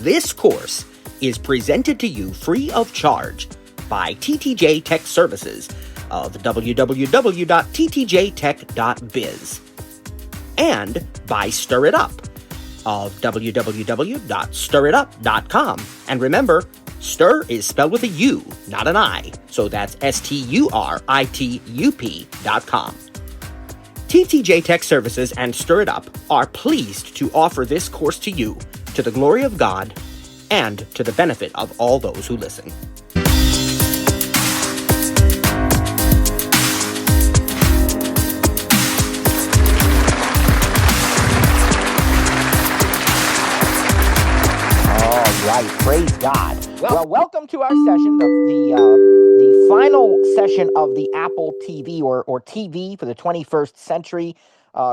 This course is presented to you free of charge by TTJ Tech Services of www.ttjtech.biz and by Stir It Up of www.stiritup.com. And remember, stir is spelled with a U, not an I, so that's STURITUP.com. TTJ Tech Services and Stir It Up are pleased to offer this course to you, to the glory of God and to the benefit of all those who listen. Right, praise God. Well, welcome to our session, the final session of the Apple TV or TV for the 21st century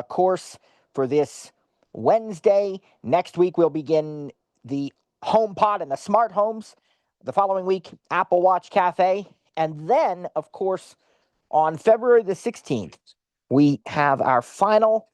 course for this Wednesday. Next week, we'll begin the HomePod and the smart homes. The following week, Apple Watch Cafe. And then, of course, on February the 16th, we have our final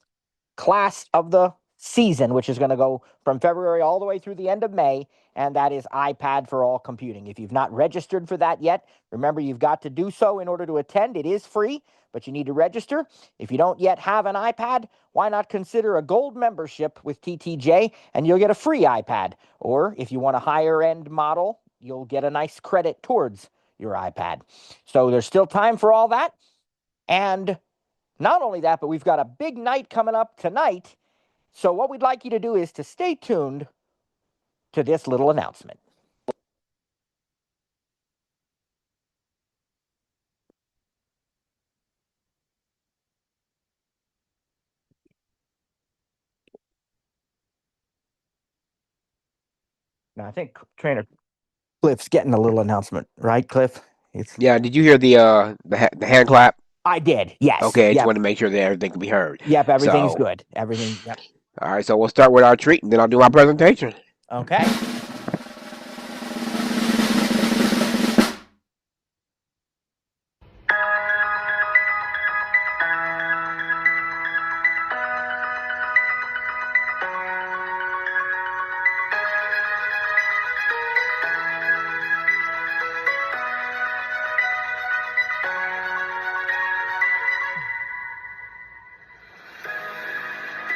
class of the season, which is going to go from February all the way through the end of May, and that is iPad for All Computing. If you've not registered for that yet, remember you've got to do so in order to attend. It is free, but you need to register. If you don't yet have an iPad, why not consider a gold membership with TTJ, and you'll get a free iPad. Or if you want a higher-end model, you'll get a nice credit towards your iPad. So there's still time for all that. And not only that, but we've got a big night coming up tonight. So what we'd like you to do is to stay tuned to this little announcement. Now, I think Trainer Cliff's getting a little announcement, right, Cliff? Yeah, did you hear the hand clap? I did, yes. Okay, I just wanted to make sure that everything could be heard. Yep, everything's good. Everything. Yep. All right, so we'll start with our treat, and then I'll do my presentation. Okay.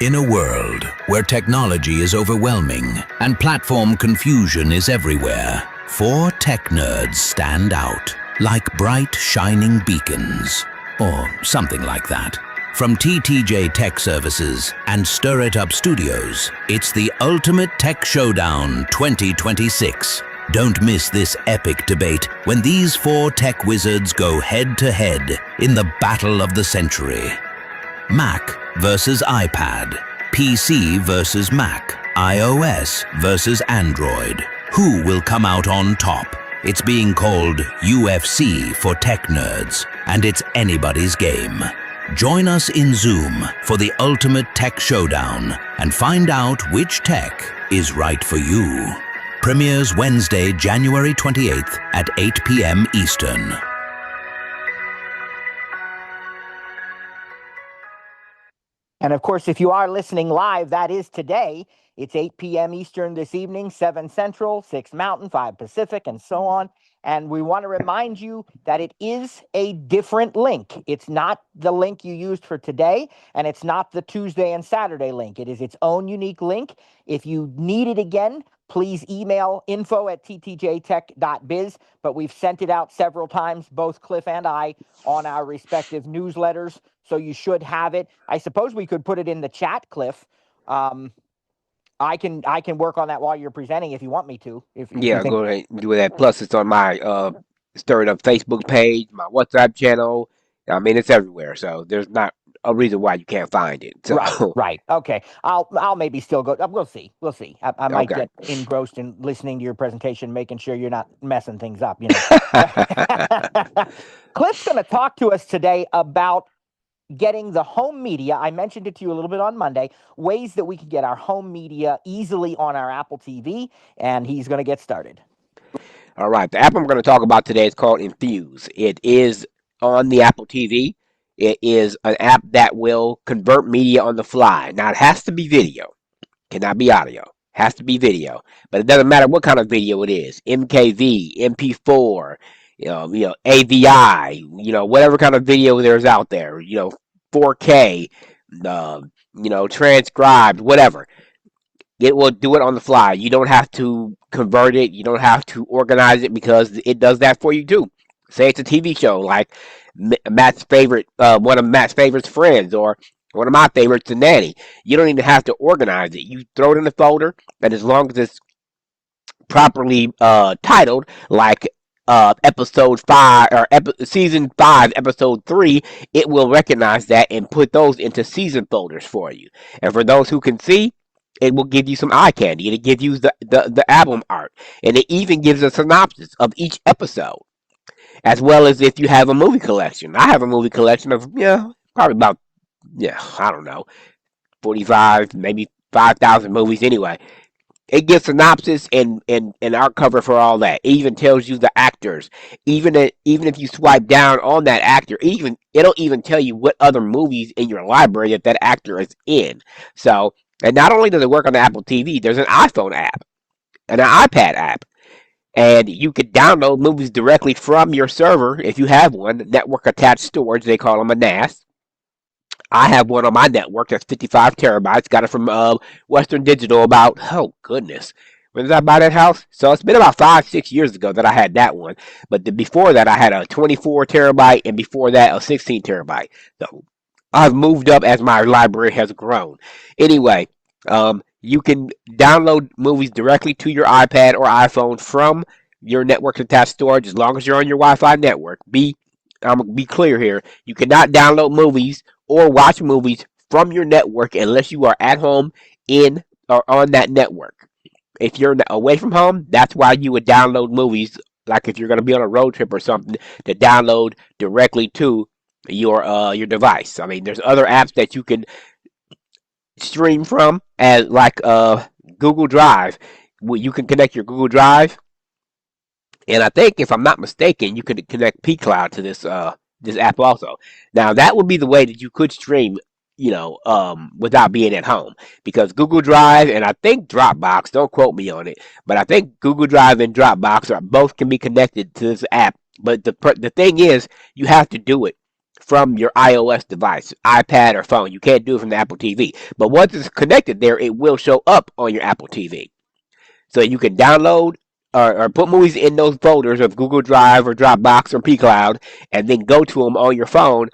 In a world where technology is overwhelming and platform confusion is everywhere, 4 tech nerds stand out like bright, shining beacons, or something like that. From TTJ Tech Services and Stir It Up Studios, it's the Ultimate Tech Showdown 2026. Don't miss this epic debate when these 4 tech wizards go head-to-head in the battle of the century. Mac versus iPad, PC versus Mac, iOS versus Android. Who will come out on top? It's being called UFC for tech nerds, and it's anybody's game. Join us in Zoom for the Ultimate Tech Showdown and find out which tech is right for you. Premieres Wednesday, January 28th at 8 p.m. Eastern. And of course, if you are listening live, that is today. It's 8 p.m. Eastern this evening, 7 Central, 6 Mountain, 5 Pacific, and so on. And we want to remind you that it is a different link. It's not the link you used for today, and it's not the Tuesday and Saturday link. It is its own unique link. If you need it again, please email info@ttjtech.biz, but we've sent it out several times, both Cliff and I, on our respective newsletters, so you should have it. I suppose we could put it in the chat, Cliff. I can work on that while you're presenting if you want me to. Go ahead and do that. Plus, it's on my Stir It Up Facebook page, my WhatsApp channel. I mean, it's everywhere, so there's not a reason why you can't find it. So. Right. Okay. I'll maybe still go. We'll see. I might get engrossed in listening to your presentation, making sure you're not messing things up. You know. Cliff's going to talk to us today about getting the home media. I mentioned it to you a little bit on Monday, ways that we can get our home media easily on our Apple TV, and he's going to get started. All right. The app I'm going to talk about today is called Infuse. It is on the Apple TV. It is an app that will convert media on the fly. Now, it has to be video. Cannot be audio. Has to be video, but it doesn't matter what kind of video it is. MKV, MP4, AVI, whatever kind of video there's out there. 4K, transcribed, whatever. It will do it on the fly. You don't have to convert it. You don't have to organize it because it does that for you too. Say it's a TV show like Matt's favorite, one of Matt's favorite friends, or one of my favorites, The Nanny. You don't even have to organize it. You throw it in the folder, and as long as it's properly titled, like episode 5 or season 5, episode 3, it will recognize that and put those into season folders for you. And for those who can see, it will give you some eye candy. It'll give you the album art, and it even gives a synopsis of each episode, as well as if you have a movie collection. I have a movie collection of probably about I don't know, 45, maybe 5,000 movies. Anyway, it gives synopsis and art cover for all that. It even tells you the actors. Even if you swipe down on that actor, it'll even tell you what other movies in your library that actor is in. So, and not only does it work on the Apple TV, there's an iPhone app and an iPad app. And you could download movies directly from your server if you have one. Network attached storage, they call them a NAS. I have one on my network that's 55 terabytes. Got it from Western Digital about, oh goodness, when did I buy that house? So it's been about 5-6 years ago that I had that one. But before that, I had a 24 terabyte, and before that, a 16 terabyte. So I've moved up as my library has grown. Anyway, you can download movies directly to your iPad or iPhone from your network attached storage as long as you're on your Wi-Fi network. I'm gonna be clear here. You cannot download movies or watch movies from your network unless you are at home in or on that network. If you're away from home, that's why you would download movies, like if you're going to be on a road trip or something, to download directly to your device. I mean, there's other apps that you can stream from, as like Google Drive. You can connect your Google Drive, and I think, if I'm not mistaken, you could connect pCloud to this app also. Now, that would be the way that you could stream, without being at home, because Google Drive and I think Dropbox, don't quote me on it, but I think Google Drive and Dropbox both can be connected to this app. But the thing is, you have to do it from your iOS device, iPad or phone. You can't do it from the Apple TV. But once it's connected there, it will show up on your Apple TV. So you can download or put movies in those folders of Google Drive or Dropbox or pCloud, and then go to them on your phone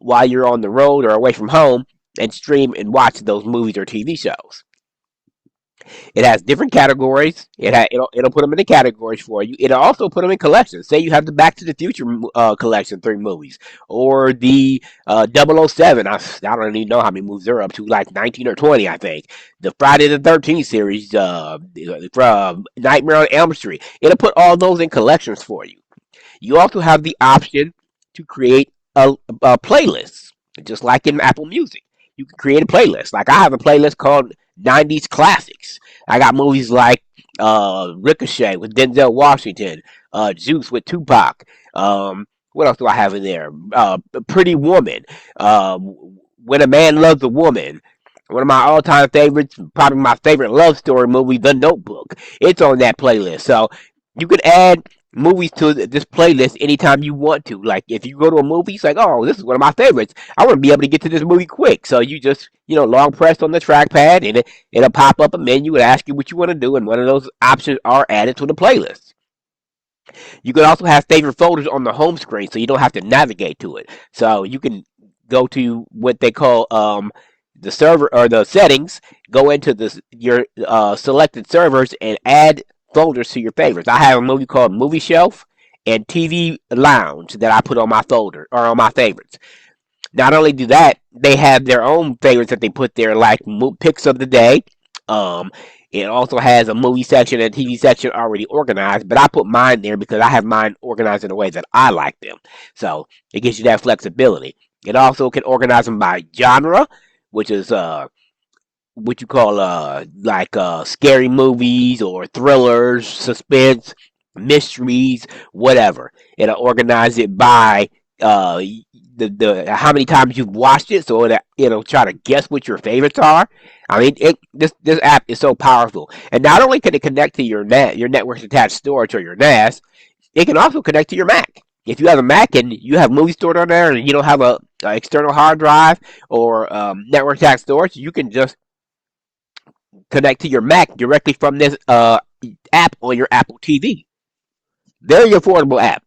while you're on the road or away from home, and stream and watch those movies or TV shows. It has different categories. It'll put them in the categories for you. It'll also put them in collections. Say you have the Back to the Future collection, 3 movies, or the 007. I don't even know how many movies they're up to, like 19 or 20, I think. The Friday the 13th series, from Nightmare on Elm Street. It'll put all those in collections for you. You also have the option to create a playlist, just like in Apple Music. You can create a playlist. Like, I have a playlist called 90s Classics. I got movies like Ricochet with Denzel Washington, Juice with Tupac. What else do I have in there? Pretty Woman, When a Man Loves a Woman. One of my all-time favorites, probably my favorite love story movie, The Notebook. It's on that playlist. So you could add movies to this playlist anytime you want to. Like, if you go to a movie, it's like, oh, this is one of my favorites. I want to be able to get to this movie quick. So you just, long press on the trackpad, and it'll pop up a menu and ask you what you want to do, and one of those options are added to the playlist. You can also have favorite folders on the home screen, so you don't have to navigate to it. So you can go to what they call the server or the settings, go into your selected servers, and add folders to your favorites. I have a movie called Movie Shelf and TV Lounge that I put on my folder or on my favorites. Not only do that, they have their own favorites that they put there, like picks of the day. It also has a movie section and a TV section already organized, but I put mine there because I have mine organized in a way that I like them. So it gives you that flexibility. It also can organize them by genre, which is what you call scary movies or thrillers, suspense, mysteries, whatever. It'll organize it by the how many times you've watched it, so it'll try to guess what your favorites are. I mean, this app is so powerful, and not only can it connect to your network's attached storage or your NAS, it can also connect to your Mac. If you have a Mac and you have movies stored on there, and you don't have a external hard drive or network attached storage, you can just connect to your Mac directly from this app on your Apple TV. Very affordable app.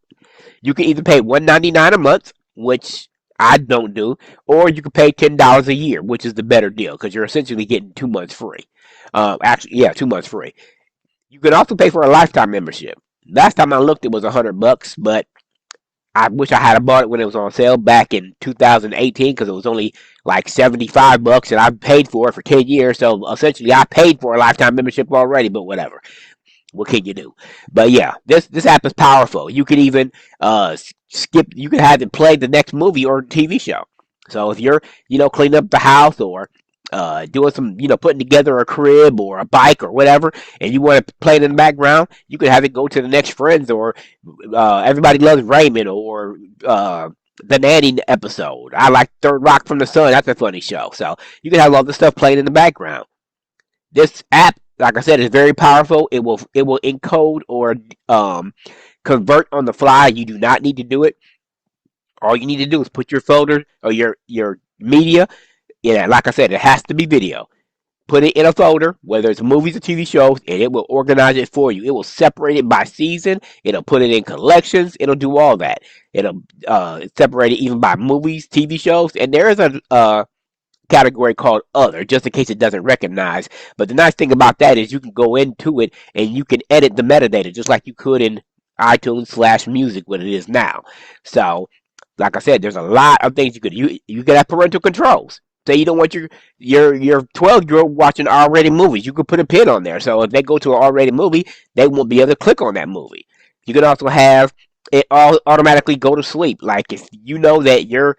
You can either pay $1.99 a month, which I don't do, or you can pay $10 a year, which is the better deal because you're essentially getting 2 months free. Actually, yeah, 2 months free. You can also pay for a lifetime membership. Last time I looked, it was $100, but I wish I had bought it when it was on sale back in 2018 because it was only like $75, and I paid for it for 10 years. So essentially, I paid for a lifetime membership already. But whatever. What can you do? But yeah, this app is powerful. You can even skip. You can have it play the next movie or TV show. So if you're cleaning up the house or doing some putting together a crib or a bike or whatever, and you want to play it in the background, you can have it go to the next Friends or Everybody Loves Raymond or the Nanny episode. I like Third Rock from the Sun. That's a funny show. So you can have all this stuff playing in the background. This app, like I said, is very powerful. It will encode or convert on the fly. You do not need to do it. All you need to do is put your folder or your media. Yeah, like I said, it has to be video. Put it in a folder, whether it's movies or TV shows, and it will organize it for you. It will separate it by season. It'll put it in collections. It'll do all that. It'll separate it even by movies, TV shows, and there is a category called other, just in case it doesn't recognize. But the nice thing about that is you can go into it and you can edit the metadata just like you could in iTunes/music what it is now. So, like I said, there's a lot of things you could you could have parental controls. Say you don't want your 12-year-old watching R-rated movies, you could put a pin on there. So if they go to an R-rated movie, they won't be able to click on that movie. You can also have it all automatically go to sleep. Like if you know that you're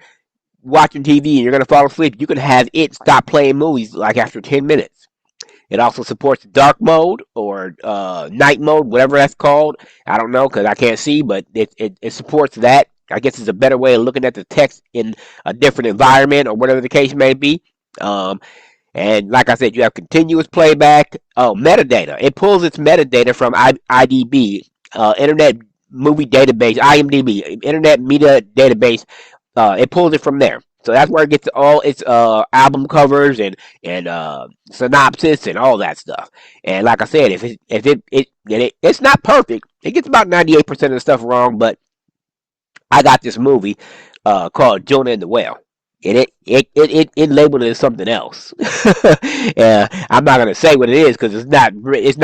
watching TV and you're going to fall asleep, you can have it stop playing movies like after 10 minutes. It also supports dark mode or night mode, whatever that's called. I don't know because I can't see, but it supports that. I guess it's a better way of looking at the text in a different environment or whatever the case may be. And like I said, you have continuous playback. Oh, metadata. It pulls its metadata from IDB, Internet Movie Database, IMDb, Internet Media Database. It pulls it from there. So that's where it gets all its album covers and synopsis and all that stuff. And like I said, it's not perfect. It gets about 98% of the stuff wrong, but I got this movie called Jonah and the Whale. And it labeled it as something else. I'm not gonna say what it is because it's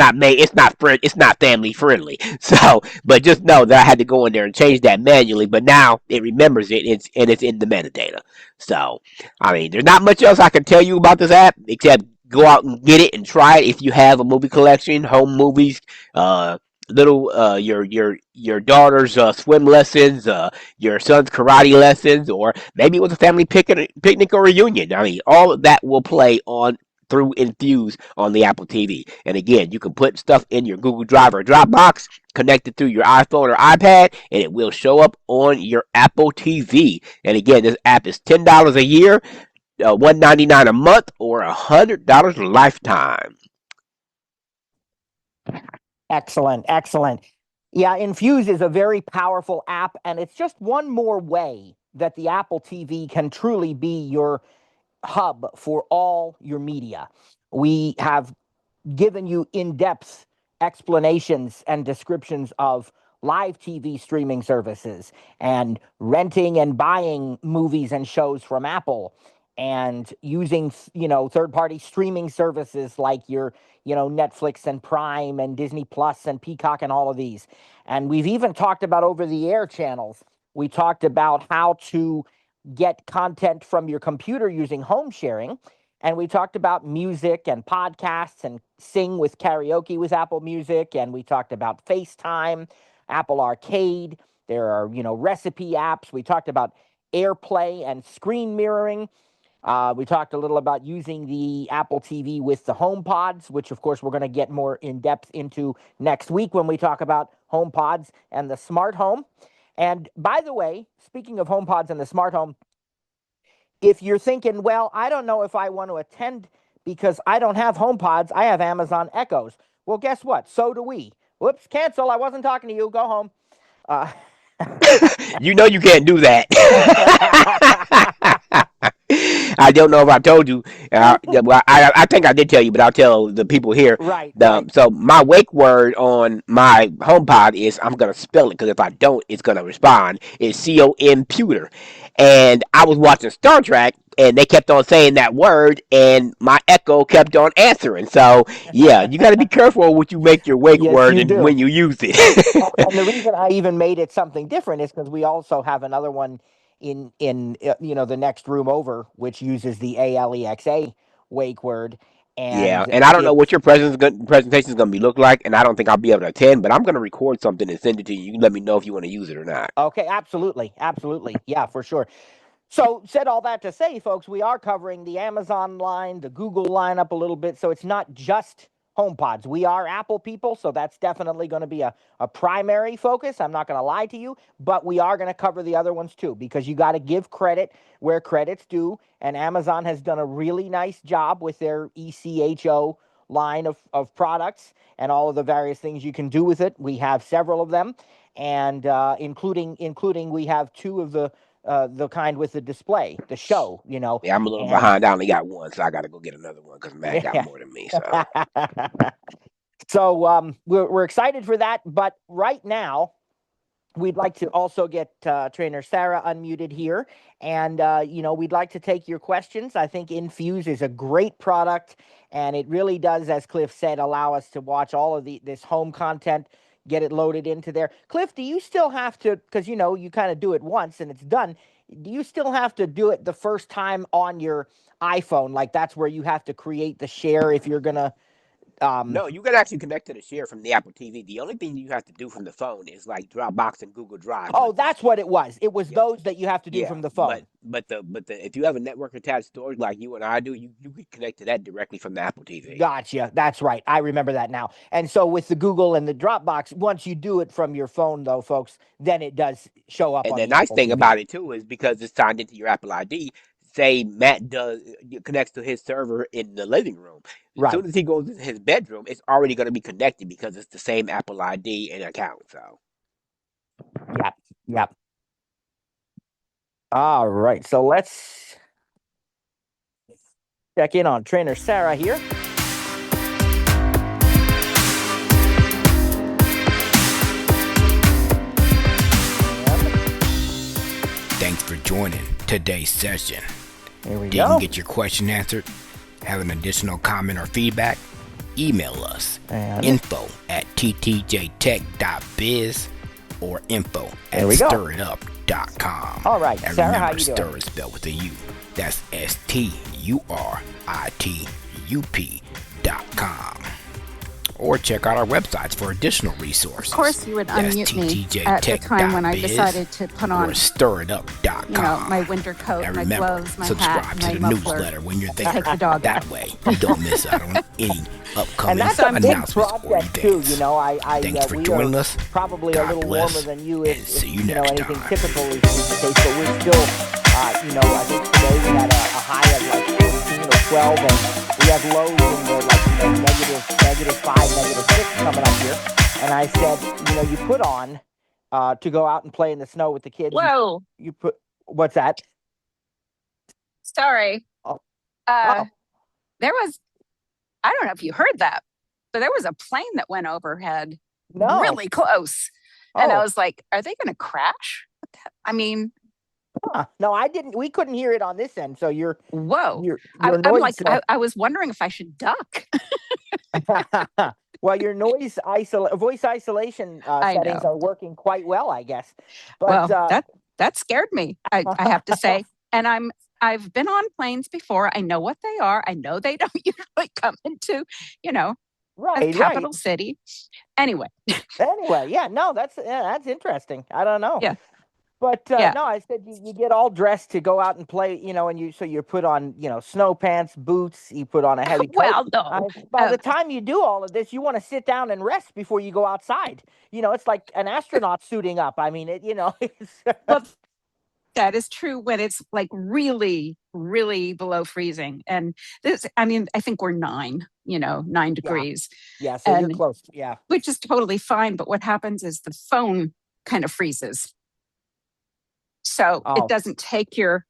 not family friendly. So, but just know that I had to go in there and change that manually. But now it remembers it. It's in the metadata. So, I mean, there's not much else I can tell you about this app except go out and get it and try it if you have a movie collection, home movies, little your daughter's swim lessons, your son's karate lessons, or maybe it was a family picnic or reunion. I mean, all of that will play on through Infuse on the Apple TV. And again, you can put stuff in your Google Drive or Dropbox, connect it through your iPhone or iPad, and it will show up on your Apple TV. And again, this app is $10 a year, $1.99 a month, or $100 a lifetime. Excellent, excellent. Yeah, Infuse is a very powerful app, and it's just one more way that the Apple TV can truly be your hub for all your media. We have given you in-depth explanations and descriptions of live TV streaming services and renting and buying movies and shows from Apple and using, third-party streaming services like your, Netflix and Prime and Disney Plus and Peacock and all of these. And we've even talked about over-the-air channels. We talked about how to get content from your computer using home sharing. And we talked about music and podcasts and sing with karaoke with Apple Music. And we talked about FaceTime, Apple Arcade. There are, recipe apps. We talked about AirPlay and screen mirroring. We talked a little about using the Apple TV with the HomePods, which, of course, we're going to get more in-depth into next week when we talk about HomePods and the smart home. And by the way, speaking of HomePods and the smart home, if you're thinking, well, I don't know if I want to attend because I don't have HomePods. I have Amazon Echoes. Well, guess what? So do we. Whoops, cancel. I wasn't talking to you. Go home. You know you can't do that. I don't know if I told you. Well, I think I did tell you, but I'll tell the people here. Right, right. So my wake word on my HomePod is, I'm gonna spell it because if I don't, it's gonna respond. Is computer, and I was watching Star Trek, and they kept on saying that word, and my Echo kept on answering. So yeah, you got to be careful what you make your wake Yes, word you and do. when you use it. And the reason I even made it something different is because we also have another one in the next room over, which uses the ALEXA wake word, Yeah, and and I don't know what it's your presentation is going to be look like, and I don't think I'll be able to attend. But I'm going to record something and send it to you. You can let me know if you want to use it or not. okay. Absolutely, absolutely, yeah, for sure. So, said all that to say, folks, we are covering the Amazon line, the Google lineup a little bit. So, it's not just HomePods. We are Apple people, so that's definitely going to be a primary focus. I'm not going to lie to you, but we are going to cover the other ones too, because you got to give credit where credit's due. And Amazon has done a really nice job with their ECHO line of products and all of the various things you can do with it. We have several of them, and including we have two of the kind with the display, the show, Yeah, I'm a little and behind. I only got one, so I got to go get another one because Matt got yeah. more than me. So So we're excited for that, but right now we'd like to also get trainer Sarah unmuted here, and we'd like to take your questions. I think Infuse is a great product, and it really does, as Cliff said, allow us to watch all of this home content, get it loaded into there. Cliff, do you still have to, because you kind of do it once and it's done, do you still have to do it the first time on your iPhone? Like that's where you have to create the share if you're gonna no, you can actually connect to the share from the Apple TV. The only thing you have to do from the phone is like Dropbox and Google Drive. Oh, that's what it was. It was Yeah, those that you have to do yeah, from the but phone. but if you have a network attached storage like you and I do, you can connect to that directly from the Apple TV. Gotcha. That's right. I remember that now. And so with the Google and the Dropbox, once you do it from your phone, though, folks, then it does show up And on the the nice Apple thing TV. about it too is because it's signed into your Apple ID. Say Matt does connects to his server in the living room. As Right. soon as he goes into his bedroom, it's already going to be connected because it's the same Apple ID and account. So Yep. Yep. All right. So let's check in on trainer Sarah here. Thanks for joining today's session. Here we Didn't go. get your question answered? Have an additional comment or feedback? Email us And info@ttjtech.biz or There we go. info@stiritup.com. All right, And Sarah, how remember, you doing? stir is spelled with a U. That's STURITUP.com. Or check out our websites for additional resources. Of course, you would That's unmute me at the time when I ttjtech.biz decided to put or on, stiritup.com. my winter coat, And my remember, gloves, my subscribe hat, to my the muffler. newsletter when you're to there. take the dog That out. way, you don't miss out on any upcoming and that's a big announcements or project too. events. I Thanks for we joining are us. probably God a little bless, warmer than you and if see you next anything time. typical is the case, but we're still I think today we had a high of like 14 or 12, and we have lows in the -5, -6 coming up here. And I said, you put on to go out and play in the snow with the kids. Whoa, You put what's that? sorry. Oh, Uh, oh there was, I don't know if you heard that, but there was a plane that went overhead no. really close. And I Oh, was like, are they going to crash? I mean, no, I didn't. We couldn't hear it on this end. So your whoa. your I'm your noise. like, I was wondering if I should duck. Well, your voice isolation I settings know. are working quite well, I guess. Well, But that scared me. I have to say. And I've been on planes before. I know what they are. I know they don't usually come into, a right. capital city. Anyway, Anyway, yeah, no, that's interesting. I don't know. yeah, But yeah. no, I said you get all dressed to go out and play, and you put on, snow pants, boots, you put on a heavy coat. Well, no. By the time you do all of this, you want to sit down and rest before you go outside. It's like an astronaut suiting up. I mean, it's Well, That is true when it's like really, really below freezing. And this, I mean, I think we're 9 degrees, Yeah, so you're and close. Yeah. which is totally fine. But what happens is the phone kind of freezes. So Oh. it doesn't take your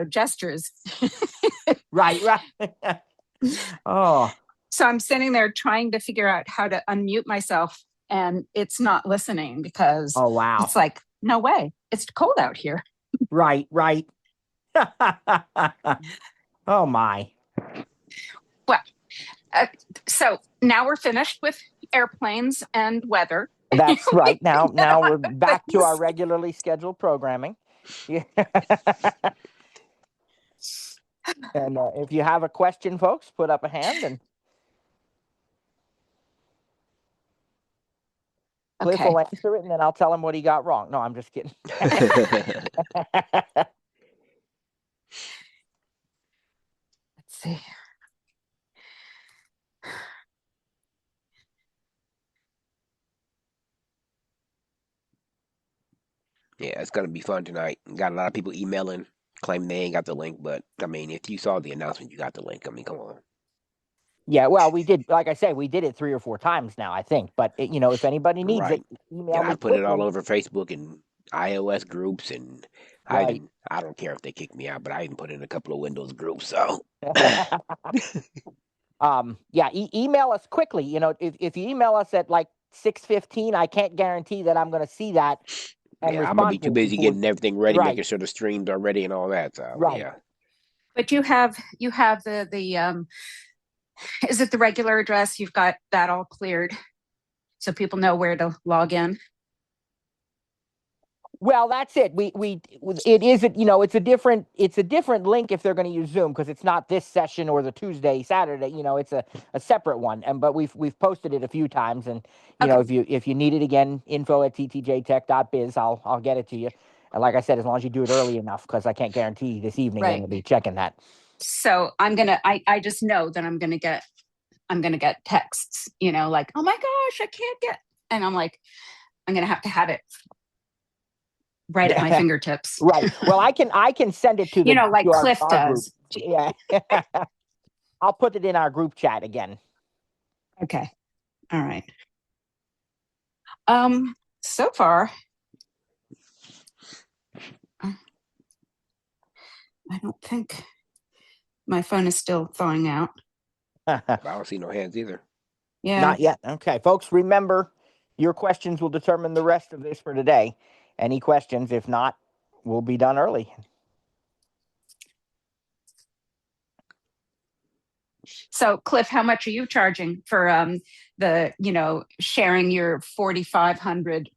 gestures. Right. Oh. So I'm sitting there trying to figure out how to unmute myself, and it's not listening because Oh, wow. it's like, no way, it's cold out here. Right. Oh, my. Well, so now we're finished with airplanes and weather. That's right. Now we're other back to our things. regularly scheduled programming. Yeah. And if you have a question, folks, put up a hand, and Cliff Okay. will answer it, and then I'll tell him what he got wrong. No, I'm just kidding. Let's see. Yeah, it's gonna be fun tonight. Got a lot of people emailing, claiming they ain't got the link, but I mean, if you saw the announcement, you got the link. I mean, come on. Yeah, well, we did, like I say, we did it 3 or 4 times now, I think. But, if anybody needs Right. it, email And me I put it all quickly. over Facebook and iOS groups, and Right. I don't care if they kick me out, but I even put it in a couple of Windows groups. So Yeah, email us quickly. If you email us at like 6:15, I can't guarantee that I'm going to see that and yeah, I'm gonna be respond to too it busy before. getting everything ready, Right. making sure the streams are ready and all that. So Right. yeah. But you have the is it the regular address? You've got that all cleared so people know where to log in. Well, that's it. It is, it's a different link if they're going to use Zoom, because it's not this session or the Tuesday, Saturday. It's a separate one. But we've posted it a few times, and Okay. if you need it again, info@ttjtech.biz, I'll get it to you. And like I said, as long as you do it early enough, because I can't guarantee this evening Right. then you'll be checking that. So I just know that I'm gonna get texts, like, oh my gosh, I can't get, and I'm like, I'm gonna have to have it right at my fingertips. Right. Well, I can send it to the like to Cliff our does. group. Yeah. I'll put it in our group chat again. Okay. All right. So far, I don't think my phone is still thawing out. I don't see no hands either. Yeah. Not yet. Okay, folks, remember, your questions will determine the rest of this for today. Any questions? If not, we'll be done early. So, Cliff, how much are you charging for the sharing your 4,500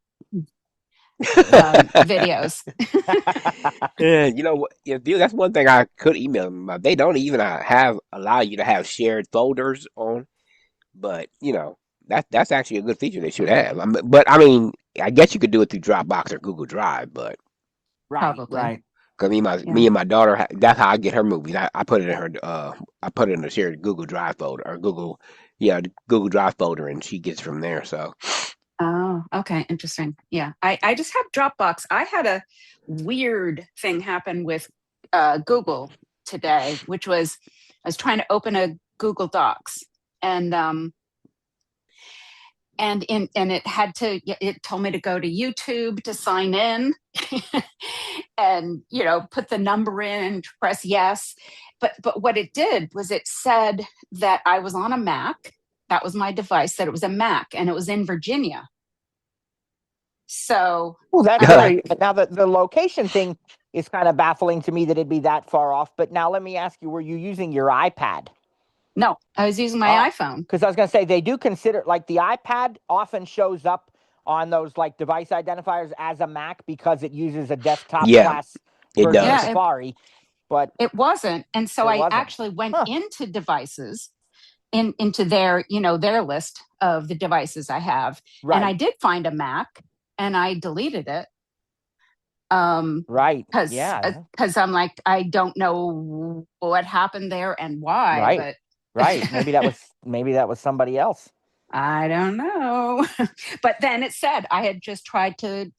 videos? Yeah, you know what? That's one thing I could email them about. They don't even allow you to have shared folders on, but that's actually a good feature they should have. But I mean, I guess you could do it through Dropbox or Google Drive, but Probably. Right. because me and my daughter, that's how I get her movies. I put it in her I put it in a shared Google Drive folder or Google Drive folder, and she gets from there. So. Oh, okay. Interesting. Yeah. I just have Dropbox. I had a weird thing happen with Google today, which was I was trying to open a Google Docs, and it told me to go to YouTube to sign in and put the number in and press yes. But what it did was it said that I was on a Mac. That was my device, that it was a Mac, and it was in Virginia. So Well, that's now the location thing is kind of baffling to me that it'd be that far off. But now let me ask you, were you using your iPad? No, I was using my iPhone. Because I was going to say, they do consider, like, the iPad often shows up on those like device identifiers as a Mac because it uses a desktop class version of Safari. But it wasn't. And so I actually went into devices, into their, their list of the devices I have. Right. And I did find a Mac, and I deleted it. Right. Because I'm like, I don't know what happened there and why. Right. But right. Maybe that was somebody else. I don't know. But then it said I had just tried to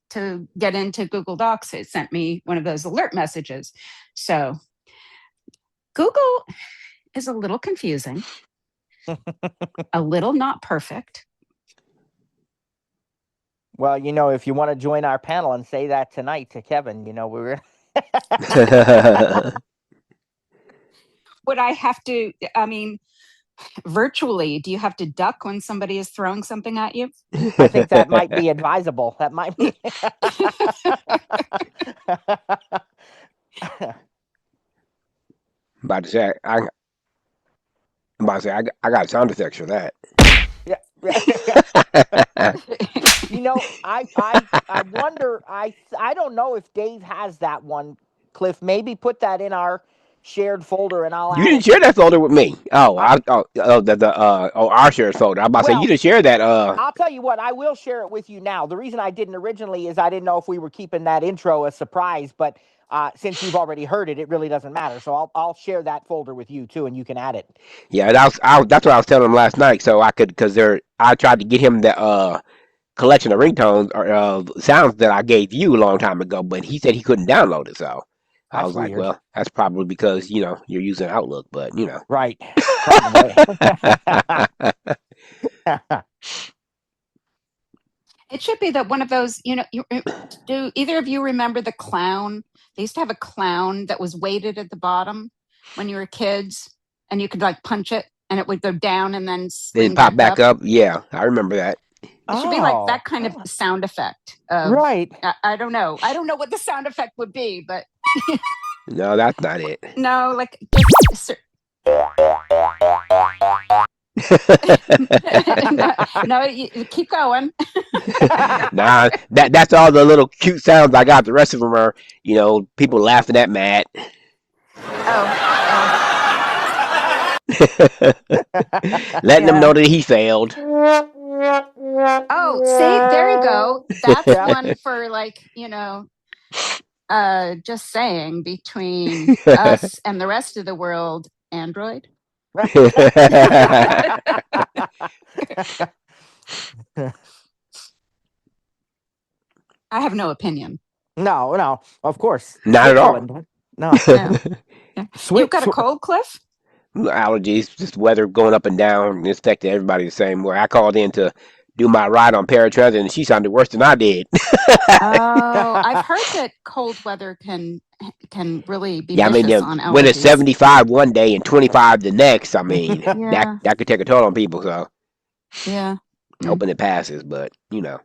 get into Google Docs. It sent me one of those alert messages. So Google is a little confusing, a little not perfect. Well, if you want to join our panel and say that tonight to Kevin, we were. Would I have to, virtually, do you have to duck when somebody is throwing something at you? I think that might be advisable. That might be. About to say, I got sound effects for that. Yeah. I wonder. I don't know if Dave has that one. Cliff, maybe put that in our shared folder, and I'll. You didn't share that folder with me. Our shared folder. I'm about to say you didn't share that. I'll tell you what. I will share it with you now. The reason I didn't originally is I didn't know if we were keeping that intro a surprise, but since you've already heard it, it really doesn't matter. So I'll share that folder with you too, and you can add it. Yeah, that's what I was telling him last night. So I could, because I tried to get him the collection of ringtones or sounds that I gave you a long time ago, but he said he couldn't download it. So I was like, well, that's probably because you're using Outlook, but right. It should be that one of those, do either of you remember the clown? They used to have a clown that was weighted at the bottom when you were kids, and you could like punch it and it would go down and then pop back up. Yeah, I remember that. It should be like that kind of sound effect. Right. I don't know. I don't know what the sound effect would be, but. No, that's not it. No, like no, you keep going. Nah, that's all the little cute sounds I got. The rest of them are, people laughing at Matt. Letting them know that he failed. Oh, see, there you go. That's one for just saying, between us and the rest of the world, Android. I have no opinion. No, of course. Not at all. No. You've got a cold, Cliff? Allergies, just weather going up and down. It's affecting everybody the same way. I called in to do my ride on paratransit, and she sounded worse than I did. I've heard that cold weather can really be vicious on allergies. When it's 75 one day and 25 the next, that could take a toll on people. So yeah, hoping it passes, but yeah.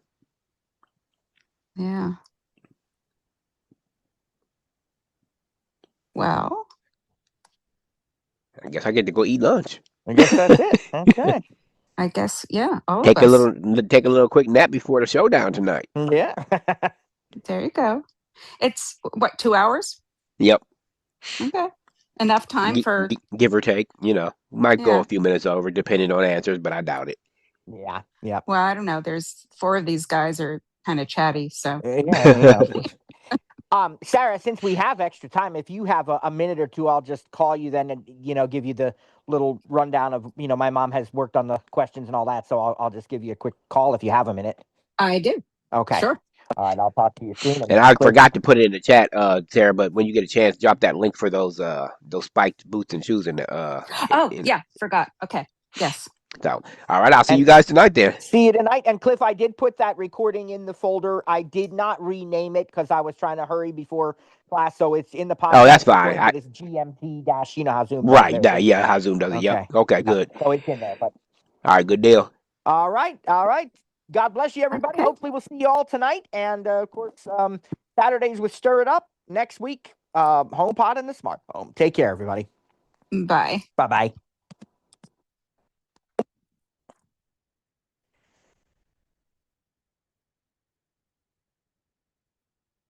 Well, I guess I get to go eat lunch. I guess that's it. Okay. I guess, yeah. Take a little quick nap before the showdown tonight. Yeah. There you go. It's what, 2 hours? Yep. Okay. Enough time for give or take. Might go a few minutes over depending on answers, but I doubt it. Yeah. Yeah. Well, I don't know. There's 4 of these guys are kind of chatty, so. Yeah. Sarah, since we have extra time, if you have a minute or two, I'll just call you then and give you the little rundown of my mom has worked on the questions and all that, so I'll just give you a quick call if you have a minute. I do. Okay. Sure. All right, I'll talk to you soon. And I forgot to put it in the chat, Sarah, but when you get a chance, drop that link for those spiked boots and shoes in the yeah, forgot. Okay. Yes. So, all right, I'll see you guys tonight then. See you tonight. And Cliff, I did put that recording in the folder. I did not rename it because I was trying to hurry before class, so it's in the podcast. Oh, that's fine. It's GMT dash, how Zoom does right, yeah, how Zoom does it. Yep. Okay, good. So it's in there. But all right, good deal. All right. God bless you, everybody. Okay. Hopefully we'll see you all tonight. And, of course, Saturdays with Stir It Up. Next week, HomePod and the Smart Home. Take care, everybody. Bye. Bye-bye.